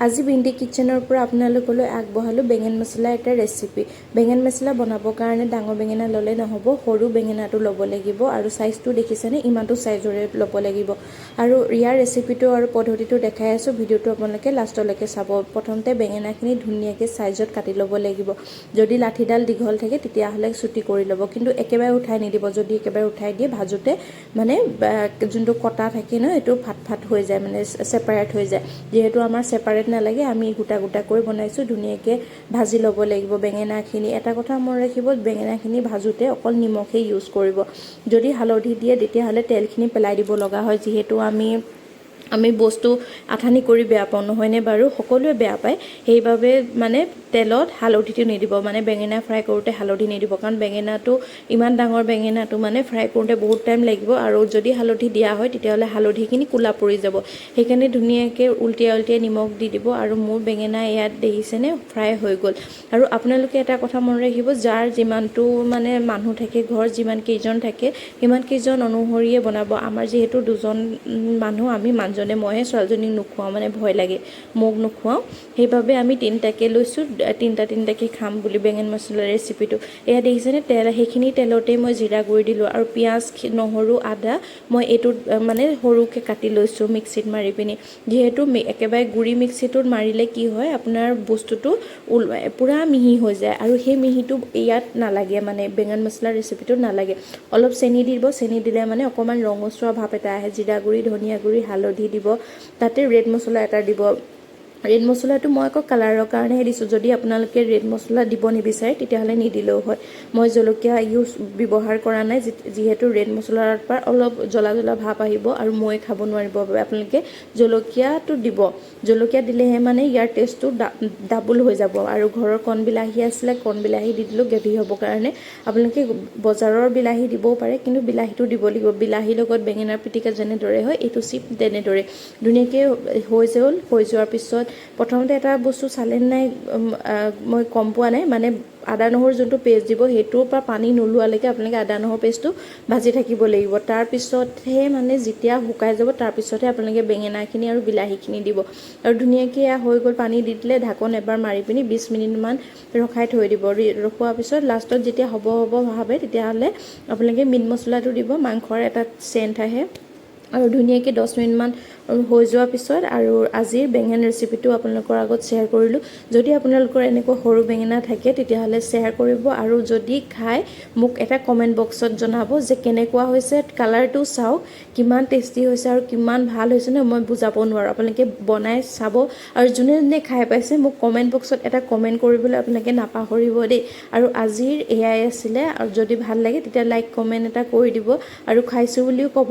আজি বিন্টি কিচেনৰ পৰা আপোনালোকলৈ আগবঢ়ালোঁ বেঙেন মছলা এটা ৰেচিপি। বেঙেন মছলা বনাবৰ কাৰণে ডাঙৰ বেঙেনা ল'লে নহ'ব, সৰু বেঙেনাটো ল'ব লাগিব আৰু সাইজটো দেখিছেনে ইমানটো সাইজৰে ল'ব লাগিব। আৰু ইয়াৰ ৰেচিপিটো আৰু পদ্ধতিটো দেখাই আছোঁ, ভিডিঅ'টো আপোনালোকে লাষ্টলৈকে চাব। প্ৰথমতে বেঙেনাখিনি ধুনীয়াকৈ সাইজত কাটি ল'ব লাগিব। যদি লাঠিডাল দীঘল থাকে তেতিয়াহ'লে চুটি কৰি ল'ব, কিন্তু একেবাৰে উঠাই নিদিব। যদি একেবাৰে উঠাই দিয়ে ভাজোতে মানে যোনটো কটা থাকে ন এইটো ফাট হৈ যায়, মানে ছেপাৰেট হৈ যায়। যিহেতু আমাৰ ছেপাৰেট নালাগে, আমি গোটা গোটা কৰি বনাইছোঁ। ধুনীয়াকৈ ভাজি ল'ব লাগিব বেঙেনাখিনি। এটা কথা মনত ৰাখিব, বেঙেনাখিনি ভাজোতে অকল নিমখেই ইউজ কৰিব। যদি হালধি দিয়ে তেতিয়াহ'লে তেলখিনি পেলাই দিব লগা হয়, যিহেতু আমি বস্তু আঠানি কৰি বেয়া পাওঁ, নহয়নে বাৰু? সকলোৱে বেয়া পায়। সেইবাবে মানে তেলত হালধিটো নিদিব, মানে বেঙেনা ফ্ৰাই কৰোঁতে হালধি নিদিব, কাৰণ বেঙেনাটো ইমান ডাঙৰ বেঙেনাটো মানে ফ্ৰাই কৰোঁতে বহুত টাইম লাগিব, আৰু যদি হালধি দিয়া হয় তেতিয়াহ'লে হালধিখিনি ক'লা পৰি যাব। সেইকাৰণে ধুনীয়াকৈ উল্টিয়াই নিমখ দি দিব। আৰু মোৰ বেঙেনা ইয়াত দেখিছেনে ফ্ৰাই হৈ গ'ল। আৰু আপোনালোকে এটা কথা মনত ৰাখিব, যাৰ যিমানটো মানে মানুহ থাকে, ঘৰত যিমান কেইজন থাকে সিমান কেইজন অনুসৰিয়ে বনাব। আমাৰ যিহেতু দুজন মানুহ, আমি মানুহজনে, মইহে ছোৱালীজনীক নোখোৱাওঁ, মানে ভয় লাগে মোক নোখোৱাওঁ। সেইবাবে আমি তিনিটাকৈ লৈছোঁ, তিনিটাকৈ খাম বুলি বেঙেন মছলা ৰেচিপিটো। এয়া দেখিছেনে তেল, সেইখিনি তেলতেই মই জিৰা গুড়ি দিলোঁ, আৰু পিঁয়াজ, নহৰু, আদা মই এইটোত মানে সৰুকৈ কাটি লৈছোঁ মিক্সিত মাৰি পিনি। যিহেতু একেবাৰে গুড়ি মিক্সিটোত মাৰিলে কি হয়, আপোনাৰ বস্তুটো পূৰা মিহি হৈ যায়, আৰু সেই মিহিটো ইয়াত নালাগে, মানে বেঙেন মছলা ৰেচিপিটোত নালাগে। অলপ চেনি দিব, চেনি দিলে মানে অকণমান ৰঙচুৱা ভাৱ এটা আহে। জিৰা গুড়ি, ধনিয়া গুড়ি, হালধি দিব, তাতে ৰেড মছলা এটা দিব। ৰেড মছলাটো মই আকৌ কালাৰৰ কাৰণেহে দিছোঁ। যদি আপোনালোকে ৰেড মছলা দিব নিবিচাৰে তেতিয়াহ'লে নিদিলেও হয়। মই জলকীয়া ব্যৱহাৰ কৰা নাই, যিহেতু ৰেড মছলাৰ পৰা অলপ জ্বলা ভাৱ আহিব আৰু মই খাব নোৱাৰিব বাবে আপোনালোকে জলকীয়াটো দিব। জলকীয়া দিলেহে মানে ইয়াৰ টেষ্টটো ডাবল হৈ যাব। আৰু ঘৰৰ কণ বিলাহী আছিলে, কণ বিলাহী দি দিলোঁ গ্ৰেভি হ'বৰ কাৰণে। আপোনালোকে বজাৰৰ বিলাহী দিবও পাৰে, কিন্তু বিলাহীটো দিব লাগিব। বিলাহীৰ লগত বেঙেনাৰ পিটিকা যেনেদৰে হয়, এইটো চিপ তেনেদৰে ধুনীয়াকৈ হৈ যোৱাৰ পিছত প্ৰথমতে এটা বস্তু চালে নাই, মই গম পোৱা নাই, মানে আদা নহৰু যোনটো পেষ্ট দিব সেইটোৰ পৰা পানী নোলোৱালৈকে আপোনালোকে আদা নহৰু পেষ্টটো ভাজি থাকিব লাগিব। তাৰপিছতহে মানে যেতিয়া শুকাই যাব তাৰপিছতহে আপোনালোকে বেঙেনাখিনি আৰু বিলাহীখিনি দিব। আৰু ধুনীয়াকৈ হৈ গ'ল, পানী দি দিলে, ঢাকন এবাৰ মাৰি পিনি 20 মিনিটমান ৰখাই থৈ দিব। ৰখোৱাৰ পিছত লাষ্টত যেতিয়া হ'ব ভাবে তেতিয়াহ'লে আপোনালোকে মিট মছলাটো দিব, মাংসৰ এটা চেণ্ট আহে। আৰু ধুনীয়াকৈ 10 মিনিটমান হৈ যোৱাৰ পিছত আৰু আজিৰ বেঙেন ৰেচিপিটো আপোনালোকৰ আগত শ্বেয়াৰ কৰিলোঁ। যদি আপোনালোকৰ এনেকুৱা সৰু বেঙেনা থাকে তেতিয়াহ'লে শ্বেয়াৰ কৰিব, আৰু যদি খায় মোক এটা কমেণ্ট বক্সত জনাব যে কেনেকুৱা হৈছে। কালাৰটো চাওক কিমান টেষ্টি হৈছে আৰু কিমান ভাল হৈছে ন, মই বুজাব নোৱাৰোঁ। আপোনালোকে বনাই চাব, আৰু যোনে খাই পাইছে মোক কমেণ্ট বক্সত এটা কমেণ্ট কৰিবলৈ আপোনালোকে নাপাহৰিব দেই। আৰু আজিৰ এয়াই আছিলে, আৰু যদি ভাল লাগে তেতিয়া লাইক কমেণ্ট এটা কৰি দিব, আৰু খাইছোঁ বুলিও ক'ব।